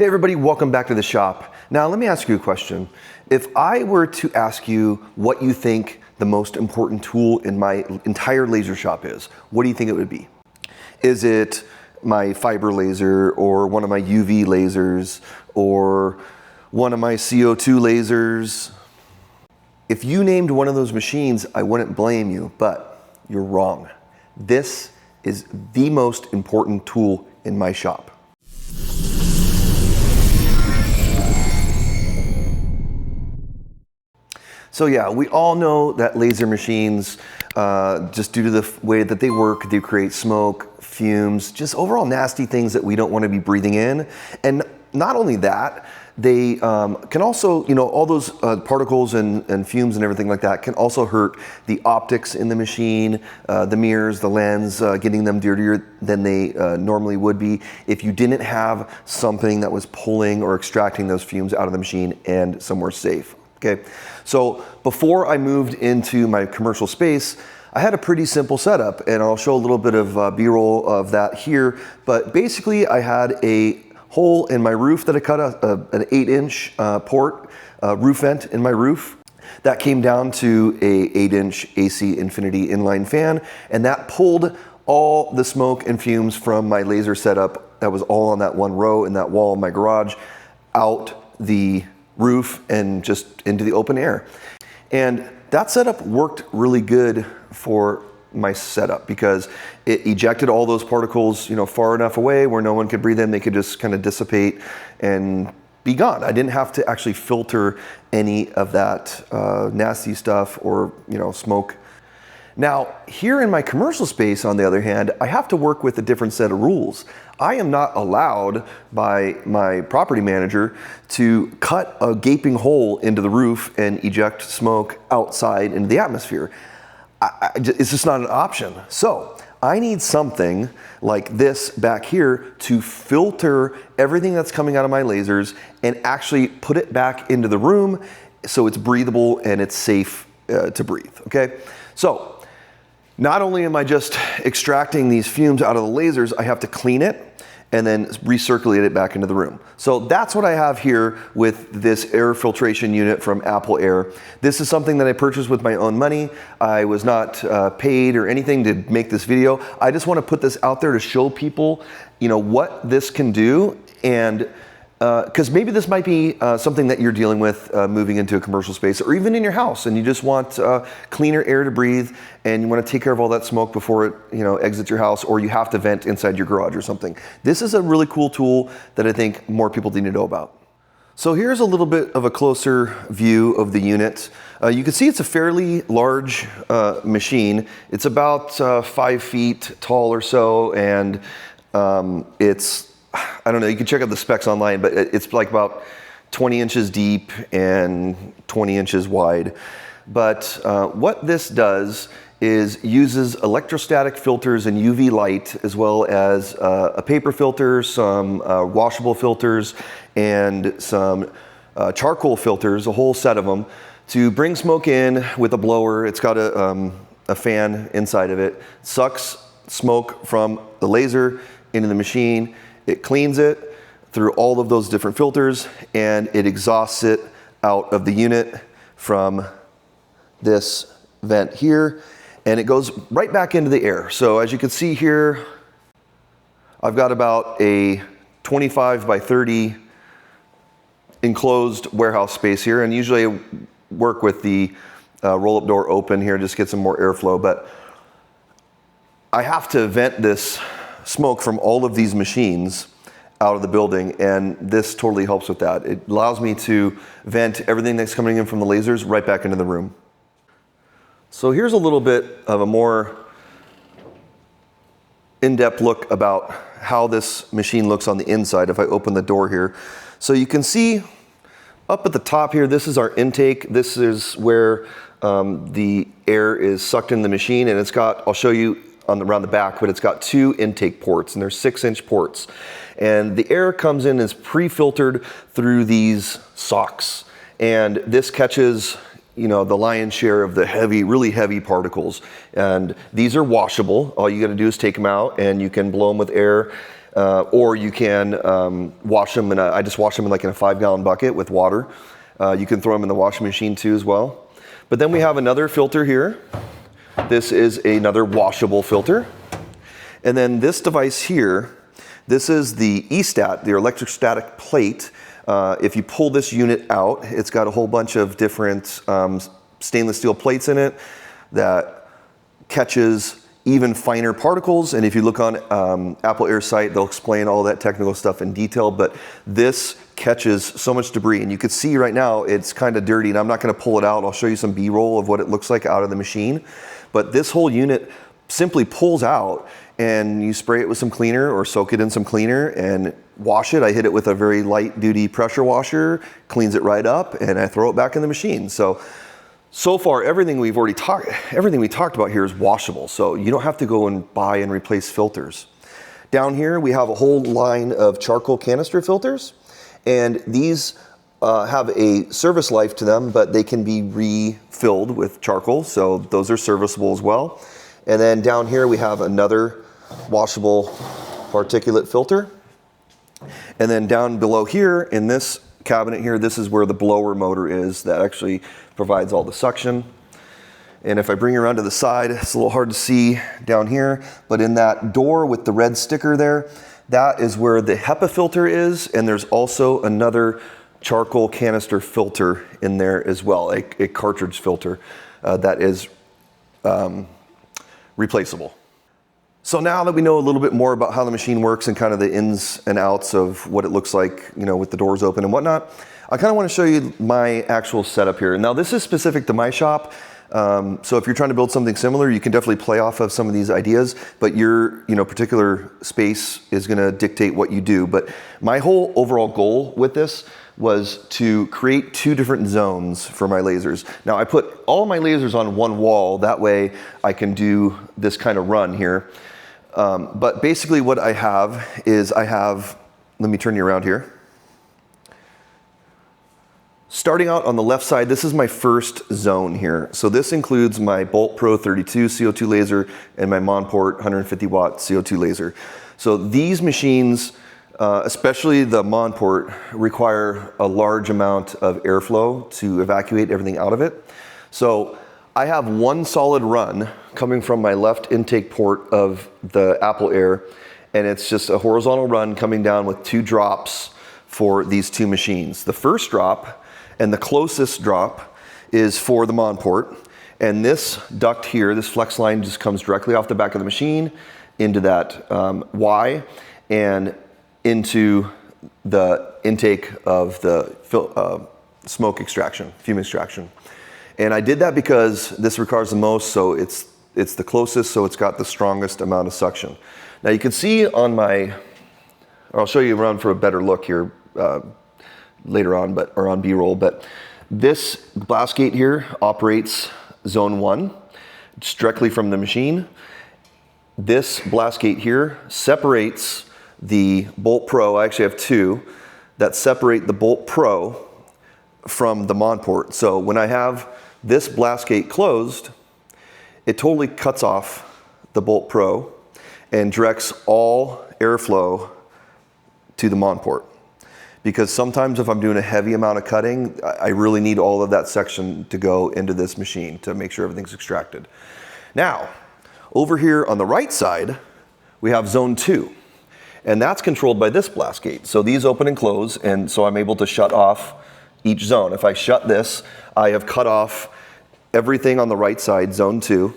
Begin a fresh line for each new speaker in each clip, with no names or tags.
Hey everybody, welcome back to the shop. Now let me ask you a question. If I were to ask you what you think the most important tool in my entire laser shop is, what do you think it would be? Is it my fiber laser, or one of my UV lasers, or one of my CO2 lasers? If you named one of those machines, I wouldn't blame you, but you're wrong. This is the most important tool in my shop. So yeah, we all know that laser machines, just due to the way that they work, they create smoke, fumes, just overall nasty things that we don't want to be breathing in. And not only that, they can also, all those particles and fumes and everything like that can also hurt the optics in the machine, the mirrors, the lens, getting them dirtier than they normally would be if you didn't have something that was pulling or extracting those fumes out of the machine and somewhere safe. Okay, so before I moved into my commercial space, I had a pretty simple setup, and I'll show a little bit of B-roll of that here. But basically, I had a hole in my roof that I cut an 8-inch port roof vent in my roof. That came down to a 8-inch AC Infinity inline fan, and that pulled all the smoke and fumes from my laser setup that was all on that one row in that wall in my garage out the roof and just into the open air. And that setup worked really good for my setup because it ejected all those particles, far enough away where no one could breathe in. They could just kind of dissipate and be gone. I didn't have to actually filter any of that nasty stuff or smoke. Now, here in my commercial space, on the other hand, I have to work with a different set of rules. I am not allowed by my property manager to cut a gaping hole into the roof and eject smoke outside into the atmosphere. It's just not an option. So I need something like this back here to filter everything that's coming out of my lasers and actually put it back into the room so it's breathable and it's safe to breathe, okay? So not only am I just extracting these fumes out of the lasers, I have to clean it and then recirculate it back into the room. So that's what I have here with this air filtration unit from Apple Air. This is something that I purchased with my own money. I was not paid or anything to make this video. I just want to put this out there to show people, what this can do, and because maybe this might be something that you're dealing with moving into a commercial space or even in your house, and you just want cleaner air to breathe, and you want to take care of all that smoke before it exits your house, or you have to vent inside your garage or something. This is a really cool tool that I think more people need to know about. So here's a little bit of a closer view of the unit. You can see it's a fairly large machine. It's about 5 feet tall or so, and I don't know, you can check out the specs online, but it's like about 20 inches deep and 20 inches wide. But what this does is uses electrostatic filters and UV light, as well as a paper filter, some washable filters, and some charcoal filters, a whole set of them, to bring smoke in with a blower. It's got a fan inside of it, sucks smoke from the laser into the machine. It cleans it through all of those different filters, and it exhausts it out of the unit from this vent here, and it goes right back into the air. So as you can see here, I've got about a 25 by 30 enclosed warehouse space here, and usually I work with the roll-up door open here just to get some more airflow, but I have to vent this smoke from all of these machines out of the building, and this totally helps with that. It allows me to vent everything that's coming in from the lasers right back into the room. So here's a little bit of a more in-depth look about how this machine looks on the inside if I open the door here. So you can see up at the top here, this is our intake. This is where the air is sucked in the machine, and it's got, I'll show you around the back, but it's got 2 intake ports, and they're 6-inch ports. And the air comes in as pre-filtered through these socks. And this catches, the lion's share of the heavy, really heavy particles. And these are washable. All you gotta do is take them out, and you can blow them with air Or you can wash them I just wash them in like in a 5-gallon bucket with water. You can throw them in the washing machine too as well. But then we have another filter here. This is another washable filter. And then this device here, this is the ESTAT, the electrostatic plate. If you pull this unit out, it's got a whole bunch of different stainless steel plates in it that catches even finer particles. And if you look on Apple Air's site, they'll explain all that technical stuff in detail, but this catches so much debris. And you can see right now it's kind of dirty, and I'm not going to pull it out. I'll show you some B-roll of what it looks like out of the machine. But this whole unit simply pulls out, and you spray it with some cleaner or soak it in some cleaner and wash it. I hit it with a very light duty pressure washer, cleans it right up, and I throw it back in the machine. So far, everything we talked about here is washable, so you don't have to go and buy and replace filters. Down here, we have a whole line of charcoal canister filters, and these have a service life to them, but they can be refilled with charcoal, so those are serviceable as well. And then down here, we have another washable particulate filter. And then down below here, in this cabinet here, this is where the blower motor is that actually provides all the suction. And if I bring you around to the side, it's a little hard to see down here, but in that door with the red sticker there, that is where the HEPA filter is, and there's also another charcoal canister filter in there as well, a cartridge filter that is replaceable. So now that we know a little bit more about how the machine works and kind of the ins and outs of what it looks like, you know, with the doors open and whatnot, I kind of want to show you my actual setup here. Now this is specific to my shop. So if you're trying to build something similar, you can definitely play off of some of these ideas, but your particular space is going to dictate what you do. But my whole overall goal with this was to create 2 different zones for my lasers. Now I put all my lasers on one wall, that way I can do this kind of run here. But basically what I have is let me turn you around here. Starting out on the left side, this is my first zone here. So this includes my Bolt Pro 32 CO2 laser and my Monport 150 watt CO2 laser. So these machines, especially the Monport, require a large amount of airflow to evacuate everything out of it. So I have one solid run coming from my left intake port of the Apple Air, and it's just a horizontal run coming down with 2 drops for these 2 machines. The first drop and the closest drop is for the Monport, and this duct here, this flex line, just comes directly off the back of the machine into that Y and into the intake of the smoke extraction, fume extraction. And I did that because this requires the most, so it's the closest, so it's got the strongest amount of suction. Now you can see on I'll show you around for a better look here later on, or on B-roll, but this blast gate here operates zone 1, just directly from the machine. This blast gate here separates the Bolt Pro. I actually have 2 that separate the Bolt Pro from the Monport. So when I have this blast gate closed, it totally cuts off the Bolt Pro and directs all airflow to the Monport. Because sometimes if I'm doing a heavy amount of cutting, I really need all of that section to go into this machine to make sure everything's extracted. Now, over here on the right side, we have zone 2. And that's controlled by this blast gate. So these open and close, and so I'm able to shut off each zone. If I shut this, I have cut off everything on the right side, zone 2,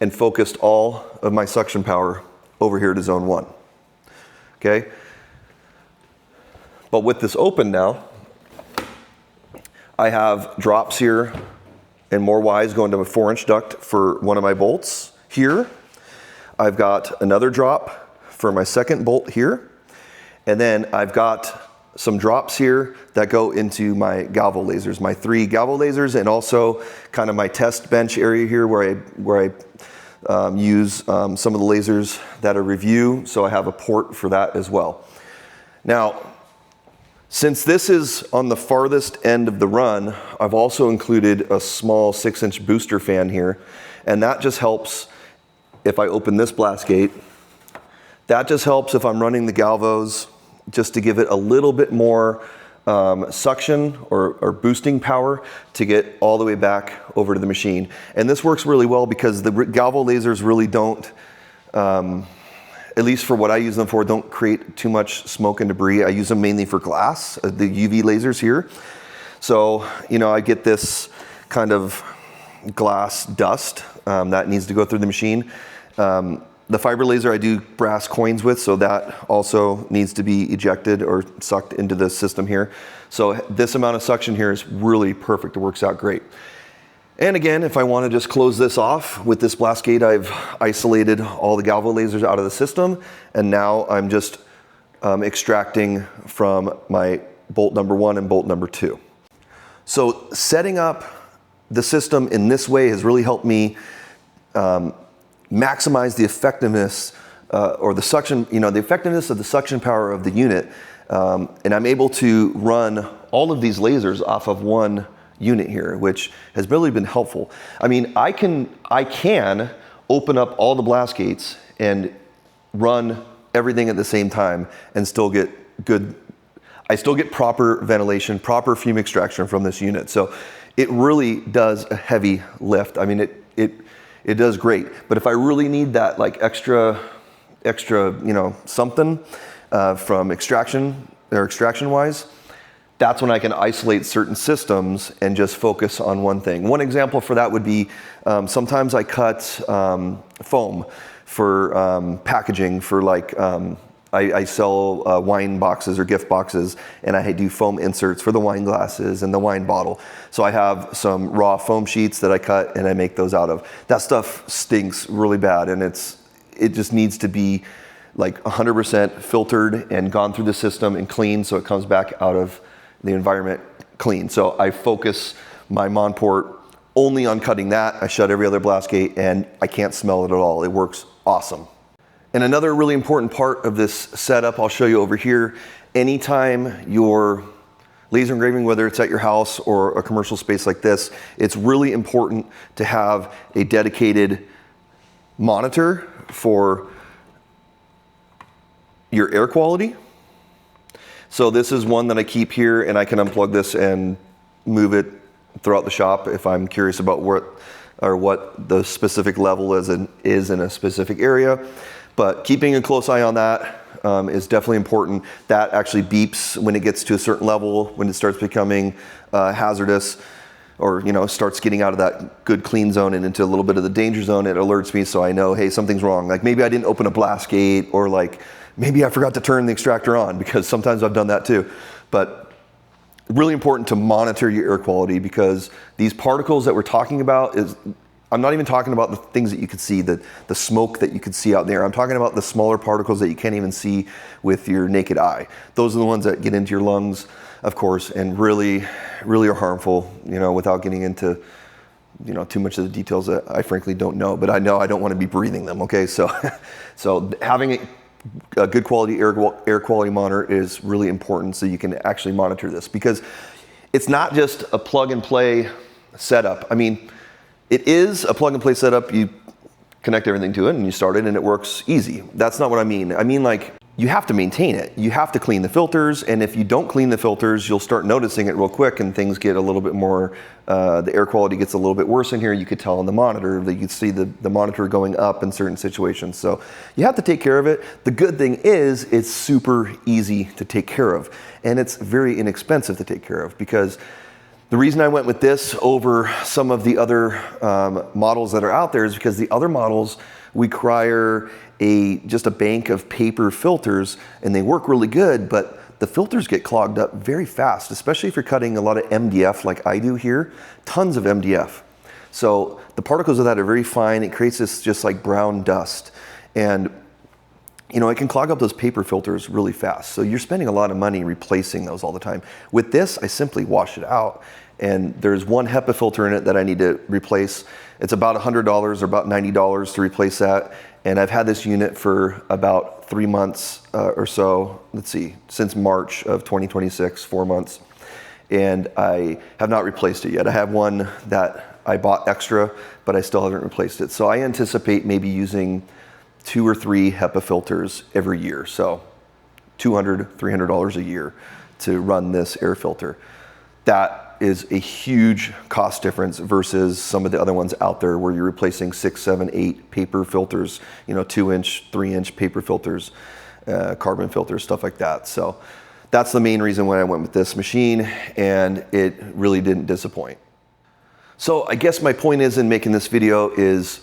and focused all of my suction power over here to zone 1. Okay? But with this open now, I have drops here and more Ys going to a 4-inch duct for one of my bolts here. I've got another drop for my second bolt here. And then I've got some drops here that go into my galvo lasers, my 3 galvo lasers, and also kind of my test bench area here where I use some of the lasers that are review. So I have a port for that as well. Now, since this is on the farthest end of the run, I've also included a small 6-inch booster fan here, and that just helps if I open this blast gate That just helps if I'm running the galvos, just to give it a little bit more suction or boosting power to get all the way back over to the machine. And this works really well because the galvo lasers really don't, at least for what I use them for, don't create too much smoke and debris. I use them mainly for glass, the UV lasers here. So, you know, I get this kind of glass dust that needs to go through the machine. The fiber laser I do brass coins with, so that also needs to be ejected or sucked into the system here. So this amount of suction here is really perfect. It works out great. And again, if I want to just close this off with this blast gate, I've isolated all the galvo lasers out of the system, and now I'm just extracting from my bolt number 1 and bolt number 2. So setting up the system in this way has really helped me maximize the effectiveness or the suction, you know, the effectiveness of the suction power of the unit. And I'm able to run all of these lasers off of one unit here, which has really been helpful. I mean, I can open up all the blast gates and run everything at the same time and still get I still get proper ventilation, proper fume extraction from this unit. So it really does a heavy lift. I mean, it does great. But if I really need that like extra, you know, something from extraction wise, that's when I can isolate certain systems and just focus on one thing. One example for that would be sometimes I cut foam for packaging for like, I sell wine boxes or gift boxes, and I do foam inserts for the wine glasses and the wine bottle. So I have some raw foam sheets that I cut and I make those out of. That stuff stinks really bad, and it just needs to be like 100% filtered and gone through the system and clean so it comes back out of the environment clean. So I focus my Monport only on cutting that. I shut every other blast gate and I can't smell it at all. It works awesome. And another really important part of this setup, I'll show you over here. Anytime you're laser engraving, whether it's at your house or a commercial space like this, it's really important to have a dedicated monitor for your air quality. So this is one that I keep here, and I can unplug this and move it throughout the shop if I'm curious about what the specific level is in a specific area. But keeping a close eye on that is definitely important. That actually beeps when it gets to a certain level, when it starts becoming hazardous, or you know, starts getting out of that good clean zone and into a little bit of the danger zone. It alerts me so I know, hey, something's wrong. Like maybe I didn't open a blast gate, or like maybe I forgot to turn the extractor on, because sometimes I've done that too. But really important to monitor your air quality, because these particles that we're talking about I'm not even talking about the things that you could see, the smoke that you could see out there. I'm talking about the smaller particles that you can't even see with your naked eye. Those are the ones that get into your lungs, of course, and really, really are harmful, you know, without getting into, you know, too much of the details that I frankly don't know, but I know I don't want to be breathing them, okay? So, so having a good quality air quality monitor is really important, so you can actually monitor this, because it's not just a plug and play setup. I mean, it is a plug and play setup. You connect everything to it and you start it and it works easy. That's not what I mean. I mean, like, you have to maintain it. You have to clean the filters, and if you don't clean the filters, you'll start noticing it real quick and things get a little bit more, the air quality gets a little bit worse in here. You could tell on the monitor, that you could see the monitor going up in certain situations. So you have to take care of it. The good thing is it's super easy to take care of, and it's very inexpensive to take care of, because the reason I went with this over some of the other models that are out there is because the other models require just a bank of paper filters, and they work really good, but the filters get clogged up very fast, especially if you're cutting a lot of MDF like I do here, tons of MDF. So the particles of that are very fine. It creates this just like brown dust, and you know, it can clog up those paper filters really fast. So you're spending a lot of money replacing those all the time. With this, I simply wash it out, and there's one HEPA filter in it that I need to replace. It's about $100 or about $90 to replace that. And I've had this unit for about 3 months or so. Let's see, since March of 2026, 4 months. And I have not replaced it yet. I have one that I bought extra, but I still haven't replaced it. So I anticipate maybe using 2 or 3 HEPA filters every year. So $200, $300 a year to run this air filter. That is a huge cost difference versus some of the other ones out there where you're replacing 6, 7, 8 paper filters, 2-inch, 3-inch paper filters, carbon filters, stuff like that. So that's the main reason why I went with this machine, and it really didn't disappoint. So I guess my point is in making this video is,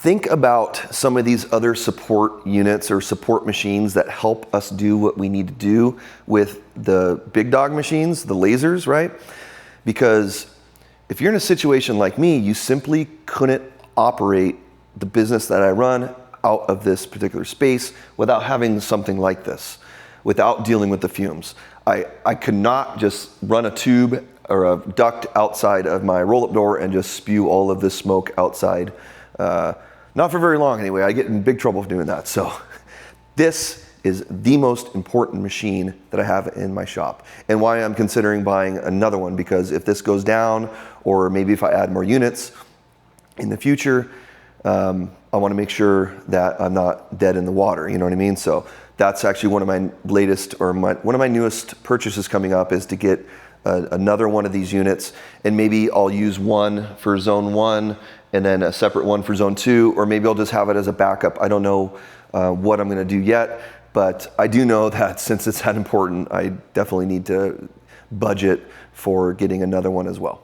think about some of these other support units or support machines that help us do what we need to do with the big dog machines, the lasers, right? Because if you're in a situation like me, you simply couldn't operate the business that I run out of this particular space without having something like this, without dealing with the fumes. I could not just run a tube or a duct outside of my roll-up door and just spew all of this smoke outside. Not for very long anyway. I get in big trouble for doing that. So this is the most important machine that I have in my shop, and why I'm considering buying another one, because if this goes down, or maybe if I add more units in the future, I want to make sure that I'm not dead in the water, you know what I mean? So that's actually one of my latest, or one of my newest purchases coming up, is to get another one of these units, and maybe I'll use one for zone 1 and then a separate one for zone 2, or maybe I'll just have it as a backup. I don't know what I'm gonna do yet, but I do know that since it's that important, I definitely need to budget for getting another one as well.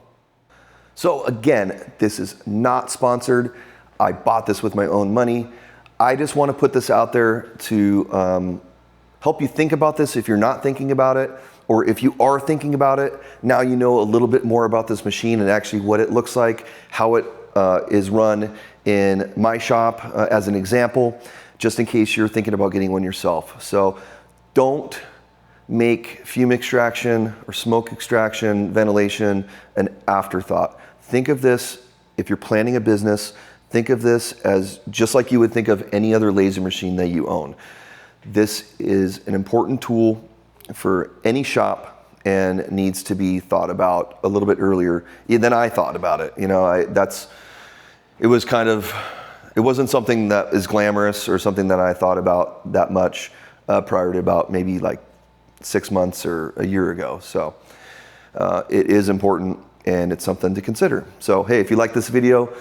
So again, this is not sponsored. I bought this with my own money. I just wanna put this out there to help you think about this if you're not thinking about it, or if you are thinking about it, now you know a little bit more about this machine and actually what it looks like, how it is run in my shop as an example, just in case you're thinking about getting one yourself. So don't make fume extraction or smoke extraction, ventilation, an afterthought. Think of this, if you're planning a business, think of this as just like you would think of any other laser machine that you own. This is an important tool for any shop and needs to be thought about a little bit earlier than I thought about it. It wasn't something that is glamorous or something that I thought about that much prior to about maybe like 6 months or a year ago. So it is important, and it's something to consider. So hey, if you like this video,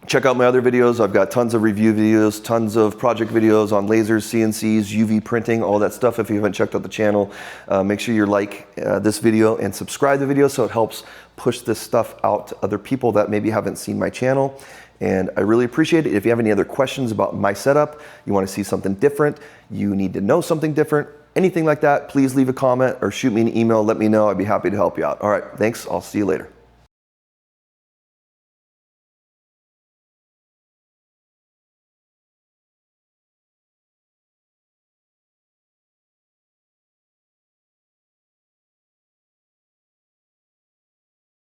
check out my other videos. I've got tons of review videos, tons of project videos on lasers, CNCs, UV printing, all that stuff. If you haven't checked out the channel, make sure you like this video and subscribe to the video so it helps push this stuff out to other people that maybe haven't seen my channel. And I really appreciate it. If you have any other questions about my setup, you want to see something different, you need to know something different, anything like that, please leave a comment or shoot me an email. Let me know. I'd be happy to help you out. All right, thanks. I'll see you later.